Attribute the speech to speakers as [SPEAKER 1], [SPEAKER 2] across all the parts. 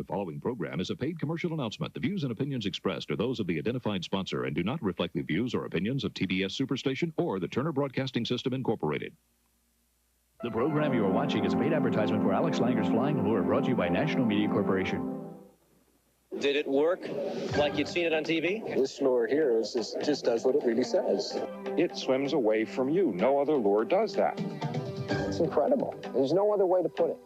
[SPEAKER 1] The following program is a paid commercial announcement. The views and opinions expressed are those of the identified sponsor and do not reflect the views or opinions of TBS Superstation or the Turner Broadcasting System, Incorporated.
[SPEAKER 2] The program you are watching is a paid advertisement for Alex Langer's Flying Lure, brought to you by National Media Corporation.
[SPEAKER 3] Did it work like you'd seen it on TV?
[SPEAKER 4] This lure here just does what it really says.
[SPEAKER 5] It swims away from you. No other lure does that.
[SPEAKER 4] It's incredible. There's no other way to put it.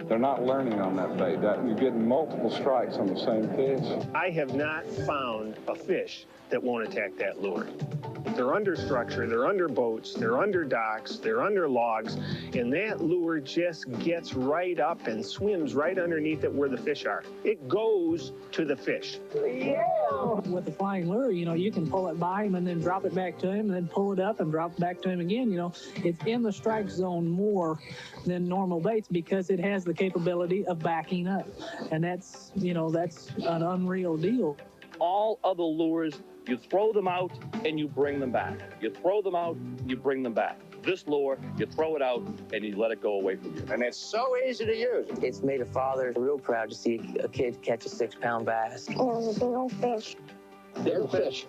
[SPEAKER 5] They're not learning on that bait. You're getting multiple strikes on the same fish.
[SPEAKER 6] I have not found a fish that won't attack that lure. They're under structure, they're under boats, they're under docks, they're under logs, and that lure just gets right up and swims right underneath it where the fish are. It goes to the fish.
[SPEAKER 7] Yeah. With the flying lure, you can pull it by him and then drop it back to him and then pull it up and drop it back to him again. It's in the strike zone more than normal baits because it has the capability of backing up. And that's an unreal deal.
[SPEAKER 8] All other lures, you throw them out and you bring them back. You throw them out, you bring them back. This lure, you throw it out and you let it go away from you.
[SPEAKER 4] And it's so easy to use.
[SPEAKER 9] It's made a father real proud to see a kid catch a 6-pound bass.
[SPEAKER 10] Oh, a big old fish.
[SPEAKER 4] Big fish.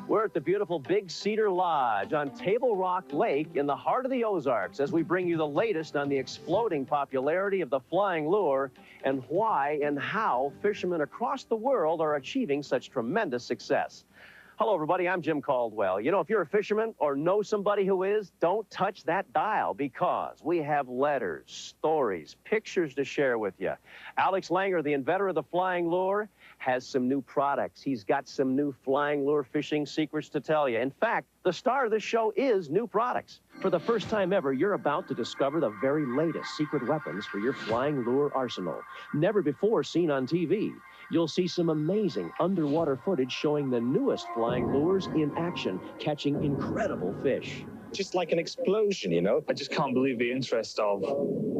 [SPEAKER 11] We're at the beautiful Big Cedar Lodge on Table Rock Lake in the heart of the Ozarks as we bring you the latest on the exploding popularity of the flying lure and why and how fishermen across the world are achieving such tremendous success. Hello, everybody. I'm Jim Caldwell. If you're a fisherman or know somebody who is, don't touch that dial because we have letters, stories, pictures to share with you. Alex Langer, the inventor of the flying lure, has some new products. He's got some new flying lure fishing secrets to tell you. In fact, the star of this show is new products. For the first time ever, you're about to discover the very latest secret weapons for your flying lure arsenal. Never before seen on TV. You'll see some amazing underwater footage showing the newest flying lures in action, catching incredible fish.
[SPEAKER 12] Just like an explosion, I just can't believe the interest of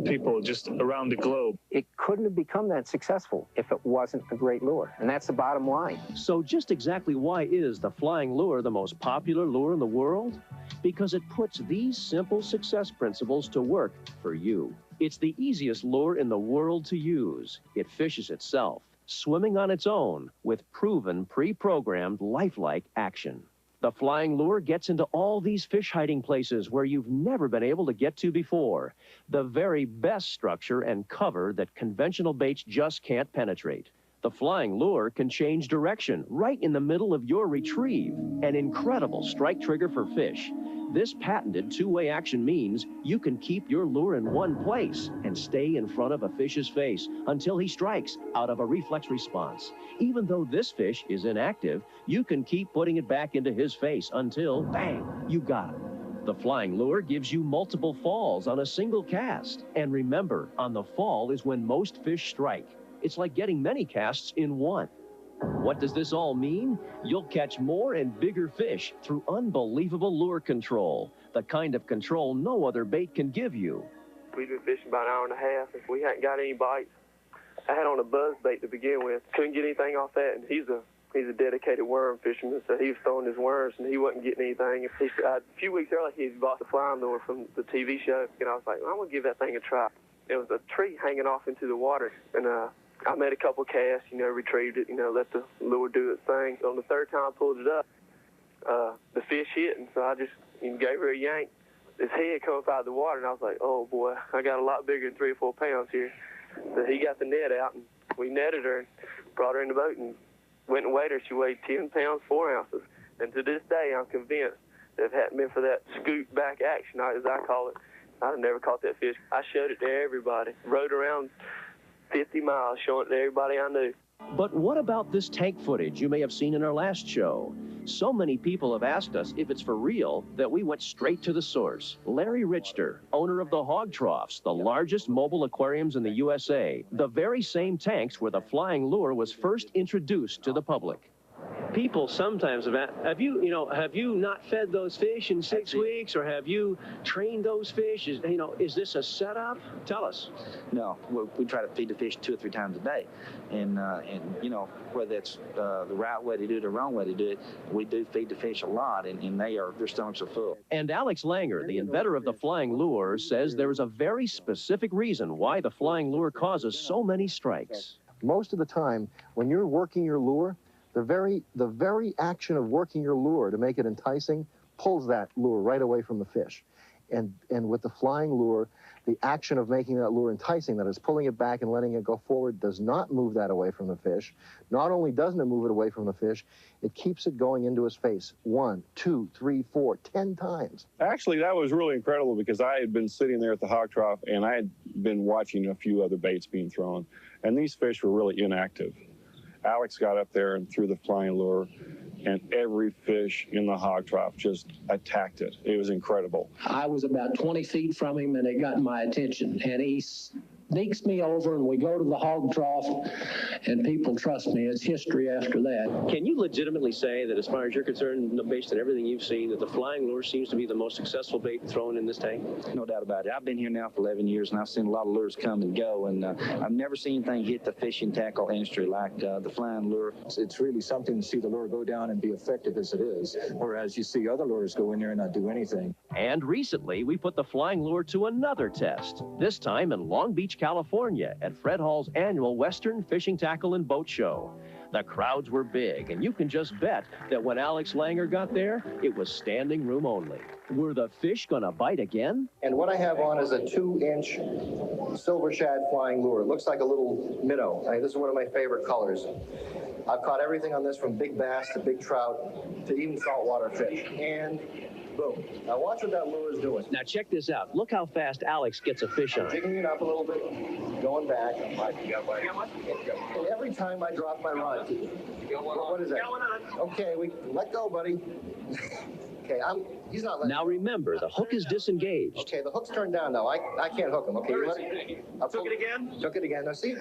[SPEAKER 12] people just around the globe.
[SPEAKER 4] It couldn't have become that successful if it wasn't a great lure, and that's the bottom line.
[SPEAKER 11] So just exactly why is the flying lure the most popular lure in the world? Because it puts these simple success principles to work for you. It's the easiest lure in the world to use. It fishes itself, swimming on its own with proven pre-programmed lifelike action. The flying lure gets into all these fish hiding places where you've never been able to get to before. The very best structure and cover that conventional baits just can't penetrate. The flying lure can change direction right in the middle of your retrieve. An incredible strike trigger for fish. This patented two-way action means you can keep your lure in one place and stay in front of a fish's face until he strikes out of a reflex response. Even though this fish is inactive, you can keep putting it back into his face until, bang, you got him. The flying lure gives you multiple falls on a single cast. And remember, on the fall is when most fish strike. It's like getting many casts in one. What does this all mean? You'll catch more and bigger fish through unbelievable lure control, the kind of control no other bait can give you.
[SPEAKER 13] We've been fishing about an hour and a half, and we hadn't got any bites. I had on a buzz bait to begin with. Couldn't get anything off that, and he's a dedicated worm fisherman, so he was throwing his worms, and he wasn't getting anything. A few weeks earlier, he bought the flying lure from the TV show, and I was like, well, I'm going to give that thing a try. There was a tree hanging off into the water, and I made a couple casts, retrieved it, let the lure do its thing. On the third time I pulled it up, the fish hit, and so I just gave her a yank. His head come up out of the water, and I was like, oh, boy, I got a lot bigger than 3 or 4 pounds here. So he got the net out, and we netted her and brought her in the boat and went and weighed her. She weighed 10 pounds, 4 ounces. And to this day, I'm convinced that if it hadn't been for that scoot back action, as I call it, I'd have never caught that fish. I showed it to everybody, rode around 50 miles showing it to everybody I knew.
[SPEAKER 11] But what about this tank footage you may have seen in our last show? So many people have asked us if it's for real that we went straight to the source. Larry Richter, owner of the Hog Troughs, the largest mobile aquariums in the USA, the very same tanks where the flying lure was first introduced to the public. People sometimes have you not fed those fish in 6 weeks, or have you trained those fish? Is this a setup? Tell us.
[SPEAKER 10] No, we try to feed the fish 2 or 3 times a day, and whether it's the right way to do it or the wrong way to do it, we do feed the fish a lot, and their stomachs are full.
[SPEAKER 11] And Alex Langer, the inventor of the flying lure, says there is a very specific reason why the flying lure causes so many strikes.
[SPEAKER 14] Most of the time, when you're working your lure, the very action of working your lure to make it enticing pulls that lure right away from the fish. And with the flying lure, the action of making that lure enticing, that is pulling it back and letting it go forward, does not move that away from the fish. Not only doesn't it move it away from the fish, it keeps it going into his face 1, 2, 3, 4, 10 times.
[SPEAKER 5] Actually, that was really incredible because I had been sitting there at the hog trough and I had been watching a few other baits being thrown, and these fish were really inactive. Alex got up there and threw the flying lure, and every fish in the hog trough just attacked it. It was incredible.
[SPEAKER 15] I was about 20 feet from him, and it got my attention. And he sneaks me over, and we go to the hog trough, and people trust me. It's history after that.
[SPEAKER 11] Can you legitimately say that, as far as you're concerned, based on everything you've seen, that the flying lure seems to be the most successful bait thrown in this tank?
[SPEAKER 10] No doubt about it. I've been here now for 11 years, and I've seen a lot of lures come and go, and I've never seen anything hit the fishing tackle industry like the flying lure.
[SPEAKER 16] It's really something to see the lure go down and be effective as it is, whereas you see other lures go in there and not do anything.
[SPEAKER 11] And recently, we put the flying lure to another test, this time in Long Beach, California, at Fred Hall's annual Western Fishing Tackle and Boat Show. The crowds were big, and you can just bet that when Alex Langer got there, it was standing room only. Were the fish gonna bite again?
[SPEAKER 14] And what I have on is a 2-inch silver shad flying lure. It looks like a little minnow. This is one of my favorite colors. I've caught everything on this, from big bass to big trout to even saltwater fish. And boom. Now watch what that lure is doing.
[SPEAKER 11] Now check this out. Look how fast Alex gets a fish on.
[SPEAKER 14] Jigging it up a little bit, going back. And every time I drop my rod, what is that? Okay, we let go, buddy. Okay, he's not letting.
[SPEAKER 11] Now remember, the hook is disengaged.
[SPEAKER 14] Okay, the hook's turned down now. I can't hook him. Okay,
[SPEAKER 6] Took it again?
[SPEAKER 14] Took it again. Now see,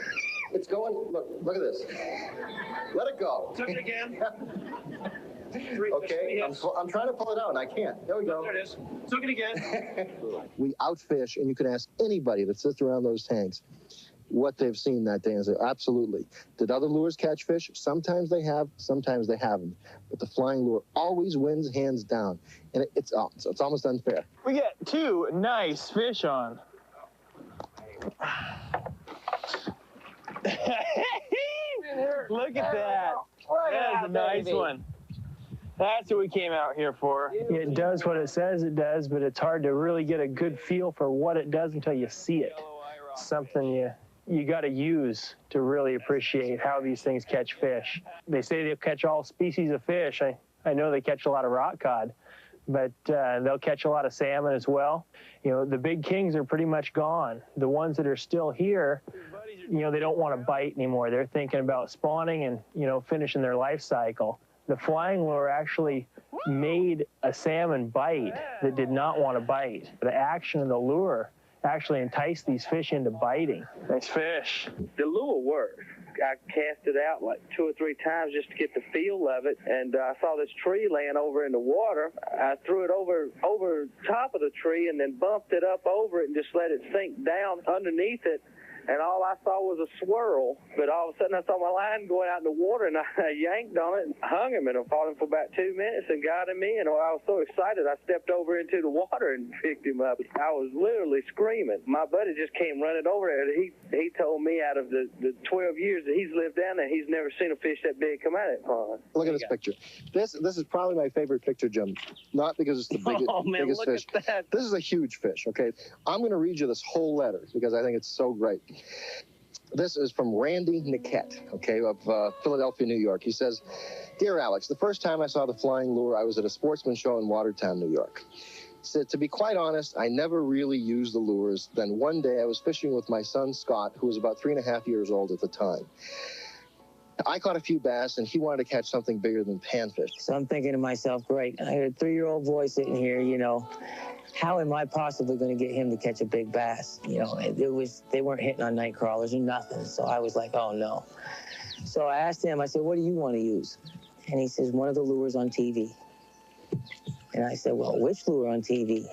[SPEAKER 14] it's going. Look at this. Let it go.
[SPEAKER 6] Took it again.
[SPEAKER 14] Okay, I'm trying to pull it out and I can't. There we go.
[SPEAKER 6] There it is. Took it again.
[SPEAKER 14] We outfish, and you can ask anybody that sits around those tanks what they've seen that day and say, absolutely. Did other lures catch fish? Sometimes they have, sometimes they haven't. But the flying lure always wins hands down. And it's almost unfair.
[SPEAKER 17] We get 2 nice fish on. Look at that. That is a nice one. That's what we came out here for.
[SPEAKER 18] It does what it says it does, but it's hard to really get a good feel for what it does until you see it. Something you got to use to really appreciate how these things catch fish. They say they'll catch all species of fish. I know they catch a lot of rock cod, but they'll catch a lot of salmon as well. The big kings are pretty much gone. The ones that are still here, they don't want to bite anymore. They're thinking about spawning and, finishing their life cycle. The flying lure actually made a salmon bite that did not want to bite. The action of the lure actually enticed these fish into biting.
[SPEAKER 17] Nice fish.
[SPEAKER 19] The lure worked. I cast it out like 2 or 3 times just to get the feel of it, and I saw this tree laying over in the water. I threw it over top of the tree and then bumped it up over it and just let it sink down underneath it. And all I saw was a swirl, but all of a sudden I saw my line going out in the water, and I yanked on it and hung him, and I fought him for about 2 minutes and got him in. I was so excited, I stepped over into the water and picked him up. I was literally screaming. My buddy just came running over there. He told me out of the 12 years that he's lived down there, he's never seen a fish that big come out of that pond.
[SPEAKER 14] Look at this picture. This is probably my favorite picture, Jim. Not because it's the biggest fish.
[SPEAKER 19] At that.
[SPEAKER 14] This is a huge fish, okay? I'm going to read you this whole letter because I think it's so great. This is from Randy Niquette, okay, of Philadelphia, New York. He says, "Dear Alex, the first time I saw the flying lure, I was at a sportsman show in Watertown, New York. He said, to be quite honest, I never really used the lures. Then one day I was fishing with my son, Scott, who was about 3.5 years old at the time. I caught a few bass, and he wanted to catch something bigger than panfish.
[SPEAKER 9] So I'm thinking to myself, great, I had a 3-year-old boy sitting here, how am I possibly going to get him to catch a big bass? They weren't hitting on night crawlers or nothing. So I was like, oh no. So I asked him, I said, what do you want to use? And he says, one of the lures on TV. And I said, well, which lure on TV?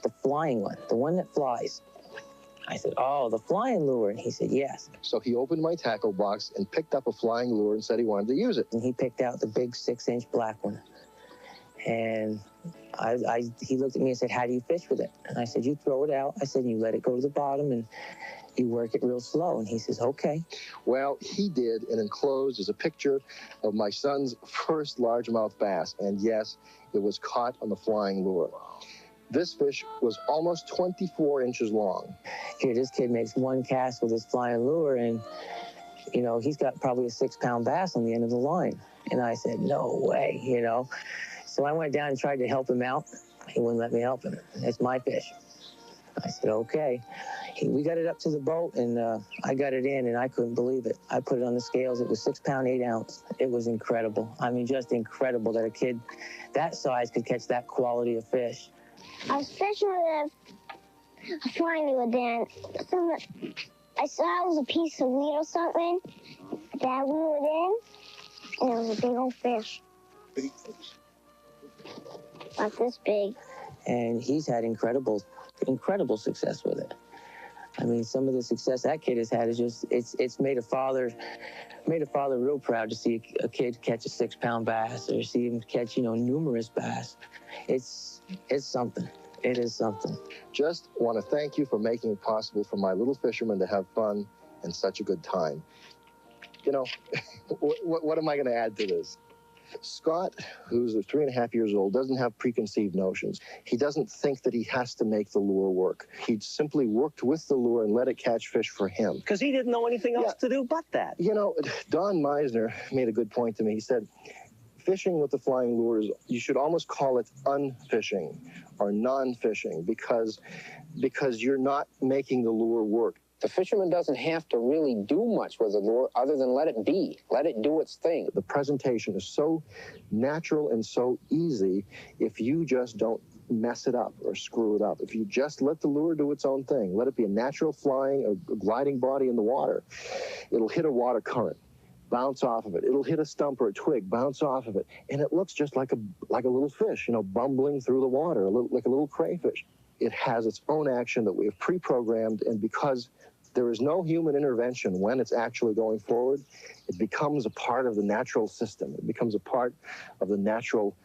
[SPEAKER 9] The flying one, the one that flies. I said, oh, the flying lure. And he said, yes.
[SPEAKER 14] So he opened my tackle box and picked up a flying lure and said he wanted to use it.
[SPEAKER 9] And he picked out the big 6-inch black one. And he looked at me and said, how do you fish with it? And I said, you throw it out. I said, and you let it go to the bottom and you work it real slow. And he says, okay.
[SPEAKER 14] Well, he did, and enclosed is a picture of my son's first largemouth bass. And yes, it was caught on the flying lure. This fish was almost 24 inches long.
[SPEAKER 9] Here, this kid makes one cast with his flying lure, and, you know, he's got probably a 6-pound bass on the end of the line. And I said, no way, you know. So I went down and tried to help him out. He wouldn't let me help him. It's my fish. I said, okay. We got it up to the boat, and I got it in, and I couldn't believe it. I put it on the scales. It was 6 pound, 8 ounce. It was incredible. I mean, just incredible that a kid that size could catch that quality of fish.
[SPEAKER 20] I was fishing with a flying lure then. I saw it was a piece of wheat or something that we were in, and it was a big old fish. Like this big.
[SPEAKER 9] And he's had incredible success with it. I mean, some of the success that kid has had is just, it's made a father real proud to see a kid catch a 6 pound bass or see him catch, you know, numerous bass. It's something. It is something.
[SPEAKER 14] Just want to thank you for making it possible for my little fishermen to have fun and such a good time. You know, what am I going to add to this? Scott, who's 3.5 years old, doesn't have preconceived notions. He doesn't think that he has to make the lure work. He simply worked with the lure and let it catch fish for him.
[SPEAKER 11] Because he didn't know anything else to do but that.
[SPEAKER 14] You know, Don Meisner made a good point to me. He said, fishing with the flying lures, you should almost call it unfishing or non-fishing because you're not making the lure work.
[SPEAKER 4] The fisherman doesn't have to really do much with the lure other than let it be. Let it do its thing.
[SPEAKER 14] The presentation is so natural and so easy if you just don't mess it up or screw it up. If you just let the lure do its own thing, let it be a natural flying, a gliding body in the water, it'll hit a water current, bounce off of it. It'll hit a stump or a twig, bounce off of it, and it looks just like a little fish, you know, bumbling through the water, like a little crayfish. It has its own action that we have pre-programmed, and because there is no human intervention when it's actually going forward, it becomes a part of the natural system. It becomes a part of the natural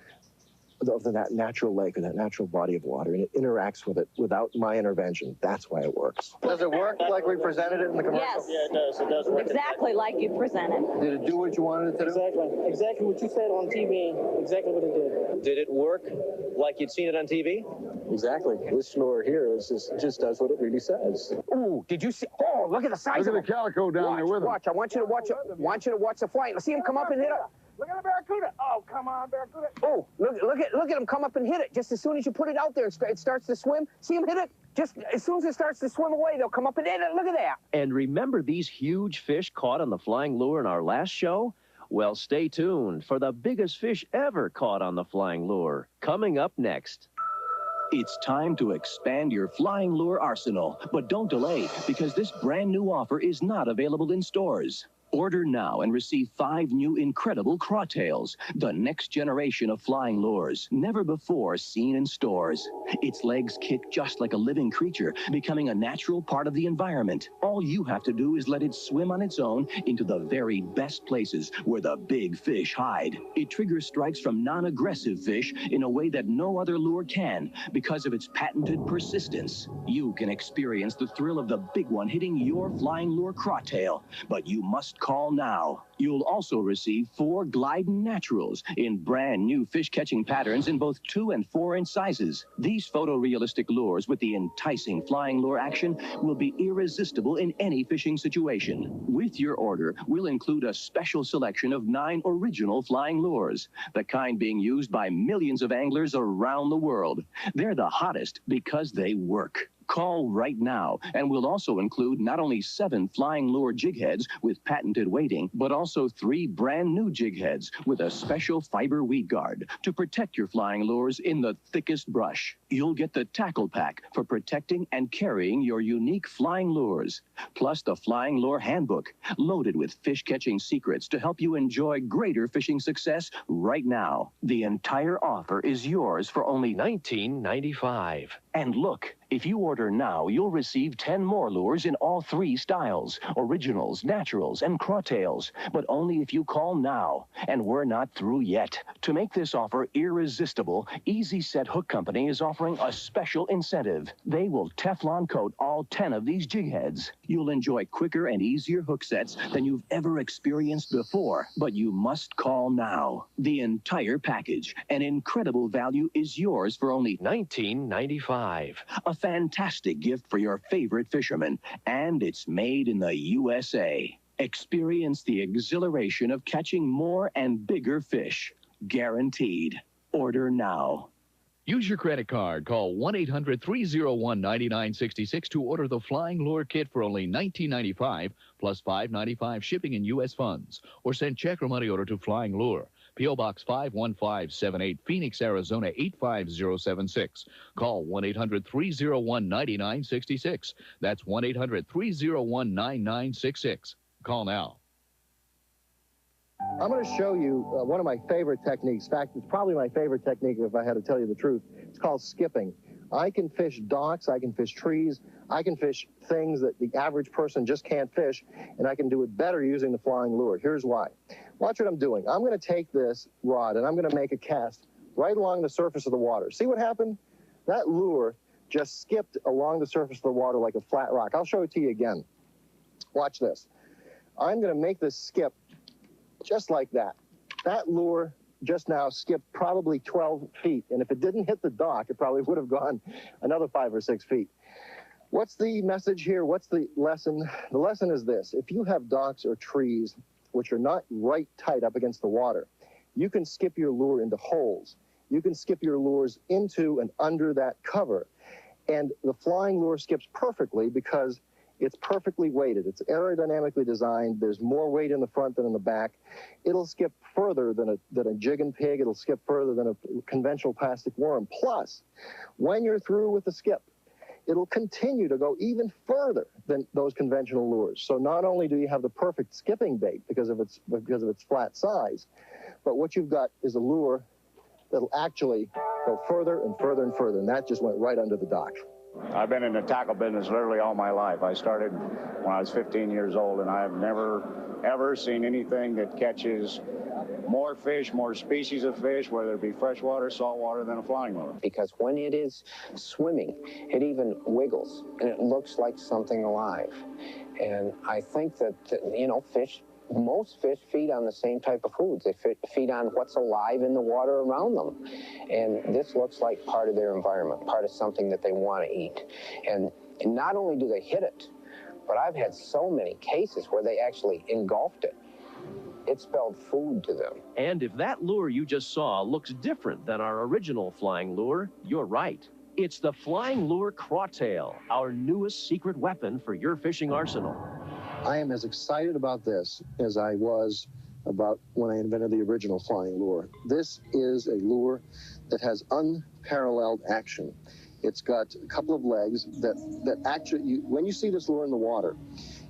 [SPEAKER 14] lake or that natural body of water, and it interacts with it without my intervention. That's why it works. Does it work like we presented it in the commercial?
[SPEAKER 21] Yes.
[SPEAKER 12] Yeah, it does. It does work.
[SPEAKER 21] Exactly like you presented.
[SPEAKER 14] Did it do what you wanted it to do?
[SPEAKER 17] Exactly what you said on TV. Exactly what it did.
[SPEAKER 3] Did it work like you'd seen it on TV?
[SPEAKER 16] Exactly. This lure here just does what it really says.
[SPEAKER 4] Ooh, did you see? Oh, look at the size of
[SPEAKER 22] Look at the calico down there with him.
[SPEAKER 4] Watch. I want you to watch the flight. See him come up and hit it.
[SPEAKER 17] Look at the barracuda. Oh, come on, barracuda.
[SPEAKER 4] Oh, look at him come up and hit it. Just as soon as you put it out there, it starts to swim. See him hit it? Just as soon as it starts to swim away, they'll come up and hit it. Look at that.
[SPEAKER 11] And remember these huge fish caught on the flying lure in our last show? Well, stay tuned for the biggest fish ever caught on the flying lure, coming up next.
[SPEAKER 23] It's time to expand your flying lure arsenal, but don't delay because this brand new offer is not available in stores. Order now and receive 5 new incredible crawtails, the next generation of flying lures, never before seen in stores. Its legs kick just like a living creature, becoming a natural part of the environment. All you have to do is let it swim on its own into the very best places where the big fish hide. It triggers strikes from non-aggressive fish in a way that no other lure can because of its patented persistence. You can experience the thrill of the big one hitting your flying lure crawtail, but you must call now. You'll also receive 4 Glidin' Naturals in brand new fish-catching patterns in both 2 and 4-inch sizes. These photorealistic lures with the enticing flying lure action will be irresistible in any fishing situation. With your order, we'll include a special selection of 9 original flying lures, the kind being used by millions of anglers around the world. They're the hottest because they work. Call right now, and we'll also include not only 7 flying lure jig heads with patented weighting, but also 3 brand new jig heads with a special fiber weed guard to protect your flying lures in the thickest brush. You'll get the tackle pack for protecting and carrying your unique flying lures, plus the Flying Lure Handbook, loaded with fish-catching secrets to help you enjoy greater fishing success right now. The entire offer is yours for only $19.95. And look, if you order now, you'll receive 10 more lures in all 3 styles, originals, naturals, and crawtails, but only if you call now. And we're not through yet. To make this offer irresistible, Easy Set Hook Company is offering a special incentive. They will Teflon coat all 10 of these jig heads. You'll enjoy quicker and easier hook sets than you've ever experienced before, but you must call now. The entire package, an incredible value, is yours for only $19.95. A fantastic gift for your favorite fisherman, and it's made in the USA. Experience the exhilaration of catching more and bigger fish. Guaranteed. Order now.
[SPEAKER 2] Use your credit card. Call 1-800-301-9966 to order the Flying Lure Kit for only $19.95 plus $5.95 shipping in U.S. funds. Or send check or money order to Flying Lure, P.O. Box 51578, Phoenix, Arizona 85076. Call 1-800-301-9966. That's 1-800-301-9966. Call now.
[SPEAKER 14] I'm going to show you one of my favorite techniques. In fact, it's probably my favorite technique if I had to tell you the truth. It's called skipping. I can fish docks, I can fish trees, I can fish things that the average person just can't fish, and I can do it better using the flying lure. Here's why. Watch what I'm doing. I'm going to take this rod and I'm going to make a cast right along the surface of the water. See what happened? That lure just skipped along the surface of the water like a flat rock. I'll show it to you again. Watch this. I'm going to make this skip just like that. That lure just now skipped probably 12 feet, and if it didn't hit the dock, it probably would have gone another 5 or 6 feet. What's the message here? What's the lesson? The lesson is this. If you have docks or trees which are not right tight up against the water, you can skip your lure into holes. You can skip your lures into and under that cover. And the flying lure skips perfectly because it's perfectly weighted. It's aerodynamically designed. There's more weight in the front than in the back. It'll skip further than a jig and pig. It'll skip further than a conventional plastic worm. Plus, when you're through with the skip, it'll continue to go even further than those conventional lures. So not only do you have the perfect skipping bait because of its flat size, but what you've got is a lure that'll actually go further and further and further, and that just went right under the dock.
[SPEAKER 1] I've been in the tackle business literally all my life. I started when I was 15 years old, and I have never, ever seen anything that catches more fish, more species of fish, whether it be freshwater, saltwater, than a flying lure.
[SPEAKER 4] Because when it is swimming, it even wiggles, and it looks like something alive. And I think that, most fish feed on the same type of foods. They feed on what's alive in the water around them. And this looks like part of their environment, part of something that they want to eat. And not only do they hit it, but I've had so many cases where they actually engulfed it. It spelled food to them.
[SPEAKER 11] And if that lure you just saw looks different than our original flying lure, you're right. It's the Flying Lure Crawtail, our newest secret weapon for your fishing arsenal.
[SPEAKER 14] I am as excited about this as I was about when I invented the original flying lure. This is a lure that has unparalleled action. It's got a couple of legs that actually, when you see this lure in the water,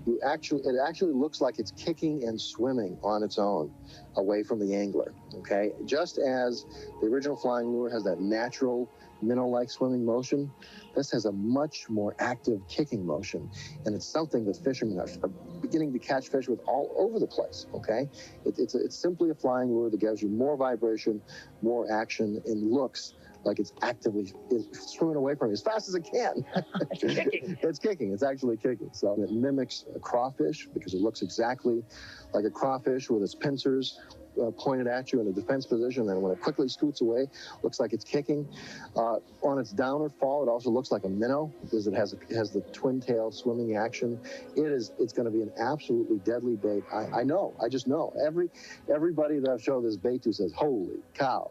[SPEAKER 14] it actually looks like it's kicking and swimming on its own away from the angler, okay? Just as the original flying lure has that natural minnow-like swimming motion, this has a much more active kicking motion, and it's something that fishermen are beginning to catch fish with all over the place, okay? It's simply a flying lure that gives you more vibration, more action, and looks like it's actively swimming away from you as fast as it can.
[SPEAKER 4] It's kicking.
[SPEAKER 14] It's kicking. It's actually kicking. So it mimics a crawfish because it looks exactly like a crawfish with its pincers pointed at you in a defense position, and when it quickly scoots away, looks like it's kicking. On its downward fall, it also looks like a minnow because it has the twin tail swimming action. It's going to be an absolutely deadly bait. I know. I just know. Everybody that I've shown this bait to says, "Holy cow!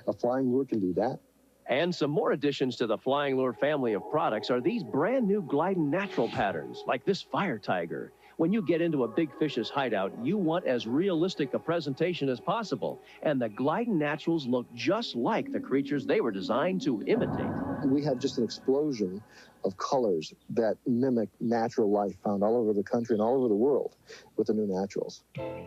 [SPEAKER 14] A flying lure can do that."
[SPEAKER 11] And some more additions to the Flying Lure family of products are these brand new gliding natural patterns, like this Fire Tiger. When you get into a big fish's hideout, you want as realistic a presentation as possible. And the gliding naturals look just like the creatures they were designed to imitate.
[SPEAKER 14] We have just an explosion of colors that mimic natural life found all over the country and all over the world with the new naturals.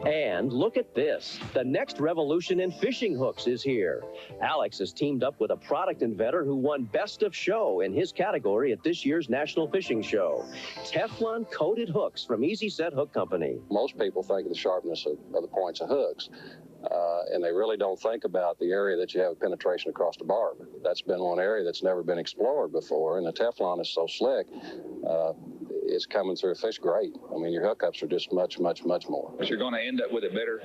[SPEAKER 11] And look at this. The next revolution in fishing hooks is here. Alex has teamed up with a product inventor who won Best of Show in his category at this year's National Fishing Show. Teflon-coated hooks from Easy Set Hook Company.
[SPEAKER 7] Most people think of the sharpness of the points of hooks, and they really don't think about the area that you have penetration across the barb. That's been one area that's never been explored before, and the Teflon is so slick, it's coming through a fish great. I mean, your hookups are just much, much, much more.
[SPEAKER 21] But you're going to end up with a better,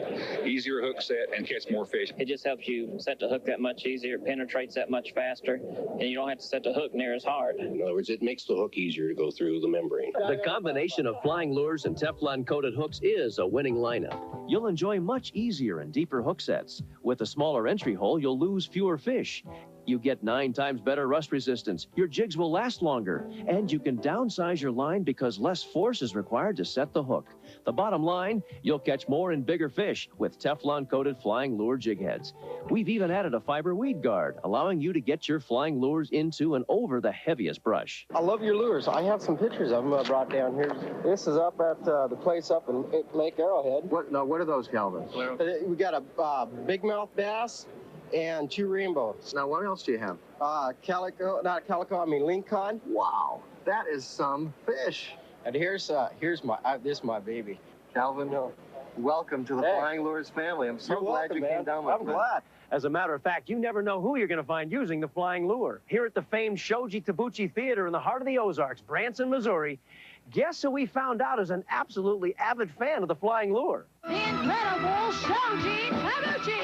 [SPEAKER 21] easier hook set and catch more fish.
[SPEAKER 22] It just helps you set the hook that much easier, penetrates that much faster, and you don't have to set the hook near as hard.
[SPEAKER 24] In other words, it makes the hook easier to go through the membrane.
[SPEAKER 11] The combination of flying lures and Teflon-coated hooks is a winning lineup. You'll enjoy much easier and deeper hook sets. With a smaller entry hole, you'll lose fewer fish. You get 9 times better rust resistance, your jigs will last longer, and you can downsize your line because less force is required to set the hook. The bottom line, you'll catch more and bigger fish with Teflon-coated flying lure jig heads. We've even added a fiber weed guard, allowing you to get your flying lures into and over the heaviest brush.
[SPEAKER 25] I love your lures. I have some pictures of them brought down here. This is up at the place up in Lake Arrowhead.
[SPEAKER 14] What are those, Calvin?
[SPEAKER 25] We got a big mouth bass and 2 rainbows.
[SPEAKER 14] Now, what else do you have?
[SPEAKER 25] Lincoln.
[SPEAKER 14] Wow, that is some fish.
[SPEAKER 25] And here's my baby.
[SPEAKER 14] Calvin, welcome to the Flying Lures family. I'm so glad you came down with me.
[SPEAKER 25] I'm glad.
[SPEAKER 11] As a matter of fact, you never know who you're going to find using the flying lure. Here at the famed Shoji Tabuchi Theater in the heart of the Ozarks, Branson, Missouri, guess who we found out is an absolutely avid fan of the flying lure?
[SPEAKER 26] The incredible Shoji Tabuchi!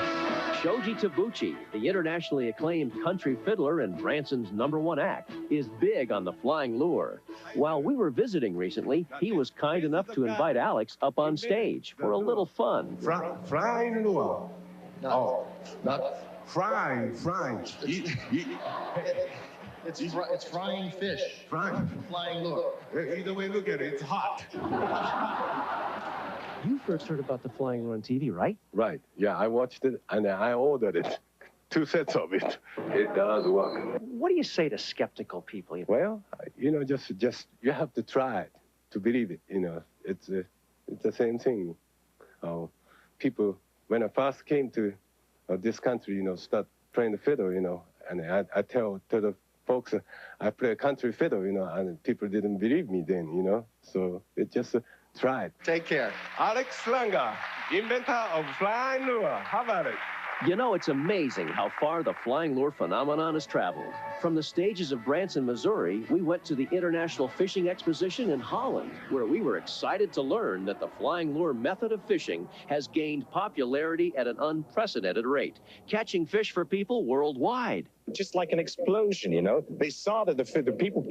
[SPEAKER 11] Shoji Tabuchi, the internationally acclaimed country fiddler and Branson's #1 act, is big on the flying lure. While we were visiting recently, he was kind enough to invite Alex up on stage for a little fun.
[SPEAKER 27] Flying lure. Oh, not frying.
[SPEAKER 28] It's frying fish. Flying lure.
[SPEAKER 27] Either way, look at it, it's hot.
[SPEAKER 11] You first heard about the flying lure on TV, right?
[SPEAKER 27] Right. Yeah, I watched it and I ordered it. 2 sets of it. It does work.
[SPEAKER 11] What do you say to skeptical people?
[SPEAKER 27] Well, just you have to try it to believe it. It's the same thing. People, when I first came to this country, start playing the fiddle, and I tell the folks I play country fiddle, and people didn't believe me then, So it just tried. Take care. Alex Slanger, inventor of flying lure. How about it?
[SPEAKER 11] It's amazing how far the flying lure phenomenon has traveled. From the stages of Branson, Missouri, we went to the International Fishing Exposition in Holland, where we were excited to learn that the flying lure method of fishing has gained popularity at an unprecedented rate, catching fish for people worldwide.
[SPEAKER 29] Just like an explosion, They saw that the people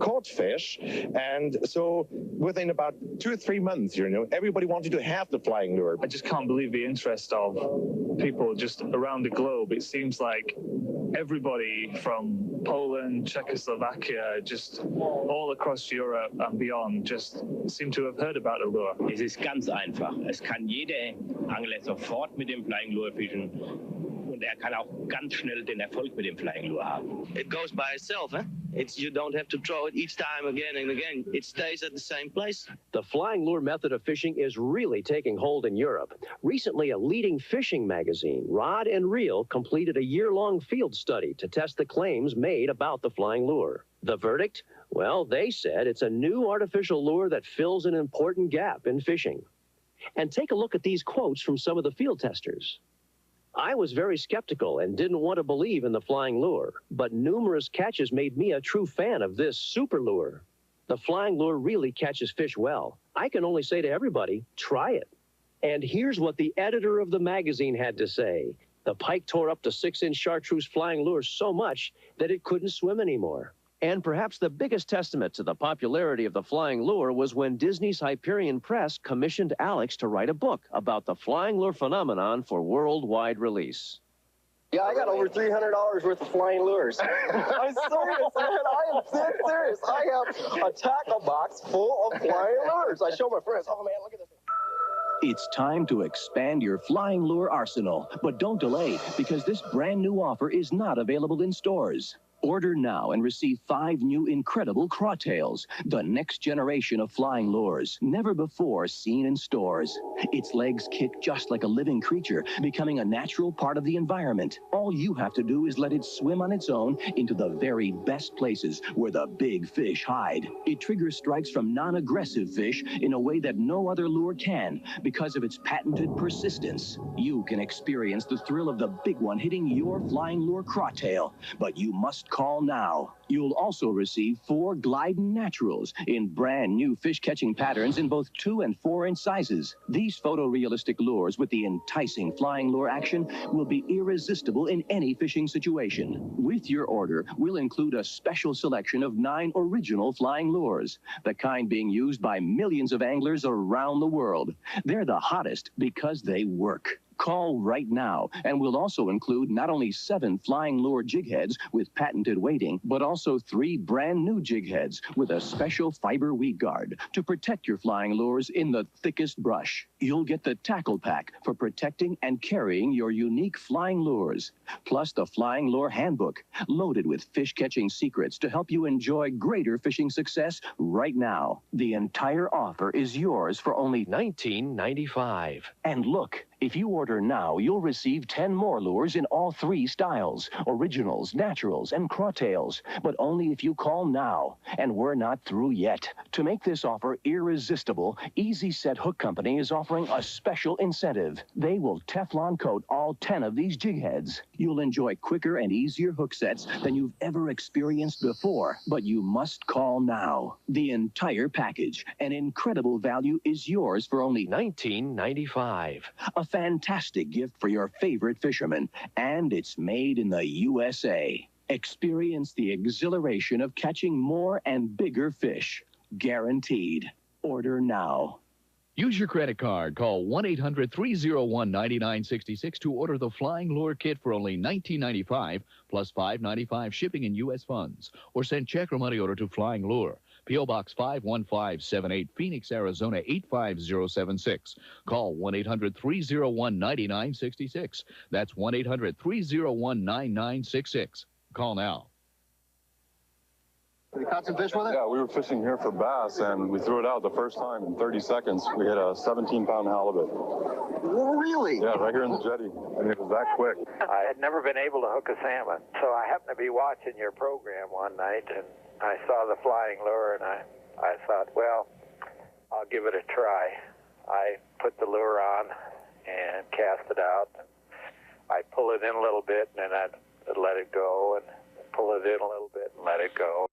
[SPEAKER 29] caught fish, and so within about 2 or 3 months, everybody wanted to have the flying lure.
[SPEAKER 12] I just can't believe the interest of people just around the globe. It seems like everybody from Poland, Czechoslovakia, just all across Europe and beyond just seem to have heard about the lure.
[SPEAKER 30] Es ist ganz einfach. Es kann jeder Angler sofort mit dem Flying Lure fischen. Und kann auch ganz schnell den Erfolg mit dem Flying Lure haben. It goes by itself, eh? You don't have to throw it each time again and again. It stays at the same place.
[SPEAKER 11] The flying lure method of fishing is really taking hold in Europe. Recently, a leading fishing magazine, Rod and Reel, completed a year-long field study to test the claims made about the flying lure. The verdict? Well, they said it's a new artificial lure that fills an important gap in fishing. And take a look at these quotes from some of the field testers. I was very skeptical and didn't want to believe in the flying lure, but numerous catches made me a true fan of this super lure. The flying lure really catches fish well. I can only say to everybody, try it. And here's what the editor of the magazine had to say. The pike tore up the 6-inch chartreuse flying lure so much that it couldn't swim anymore. And perhaps the biggest testament to the popularity of the flying lure was when Disney's Hyperion Press commissioned Alex to write a book about the flying lure phenomenon for worldwide release.
[SPEAKER 25] Yeah, I got over $300 worth of flying lures. I'm serious, man. I am dead serious. I have a tackle box full of flying lures. I show my friends, oh man, look at this.
[SPEAKER 23] It's time to expand your flying lure arsenal, but don't delay because this brand new offer is not available in stores. Order now and receive 5 new incredible crawtails, the next generation of flying lures, never before seen in stores. Its legs kick just like a living creature, becoming a natural part of the environment. All you have to do is let it swim on its own into the very best places where the big fish hide. It triggers strikes from non-aggressive fish in a way that no other lure can because of its patented persistence. You can experience the thrill of the big one hitting your flying lure crawtail, but you must call now. You'll also receive 4 Glidin Naturals in brand new fish-catching patterns in both 2 and 4-inch sizes. These photorealistic lures with the enticing flying lure action will be irresistible in any fishing situation. With your order, we'll include a special selection of 9 original flying lures, the kind being used by millions of anglers around the world. They're the hottest because they work. Call right now, and we'll also include not only 7 flying lure jig heads with patented weighting, but also 3 brand new jig heads with a special fiber weed guard to protect your flying lures in the thickest brush. You'll get the tackle pack for protecting and carrying your unique flying lures, plus the flying lure handbook, loaded with fish-catching secrets to help you enjoy greater fishing success right now. The entire offer is yours for only $19.95. And look, if you order now, you'll receive 10 more lures in all 3 styles, originals, naturals, and crawtails, but only if you call now. And we're not through yet. To make this offer irresistible, Easy Set Hook Company is offering a special incentive. They will Teflon coat all 10 of these jig heads. You'll enjoy quicker and easier hook sets than you've ever experienced before, but you must call now. The entire package, an incredible value, is yours for only $19.95. A fantastic gift for your favorite fisherman, and it's made in the USA. Experience the exhilaration of catching more and bigger fish. Guaranteed. Order now.
[SPEAKER 2] Use your credit card. Call 1-800-301-9966 to order the Flying Lure Kit for only $19.95 plus $5.95 shipping in U.S. funds. Or send check or money order to Flying Lure, P.O. Box 51578, Phoenix, Arizona 85076. Call 1-800-301-9966. That's 1-800-301-9966. Call now.
[SPEAKER 28] You caught some fish with it?
[SPEAKER 5] Yeah, we were fishing here for bass, and we threw it out the first time in 30 seconds. We hit a 17-pound halibut.
[SPEAKER 28] Really?
[SPEAKER 5] Yeah, right here in the jetty. I mean, it was that quick.
[SPEAKER 6] I had never been able to hook a salmon, so I happened to be watching your program one night, and I saw the flying lure, and I thought, well, I'll give it a try. I put the lure on and cast it out. I pull it in a little bit, and then I'd let it go, and pull it in a little bit and let it go.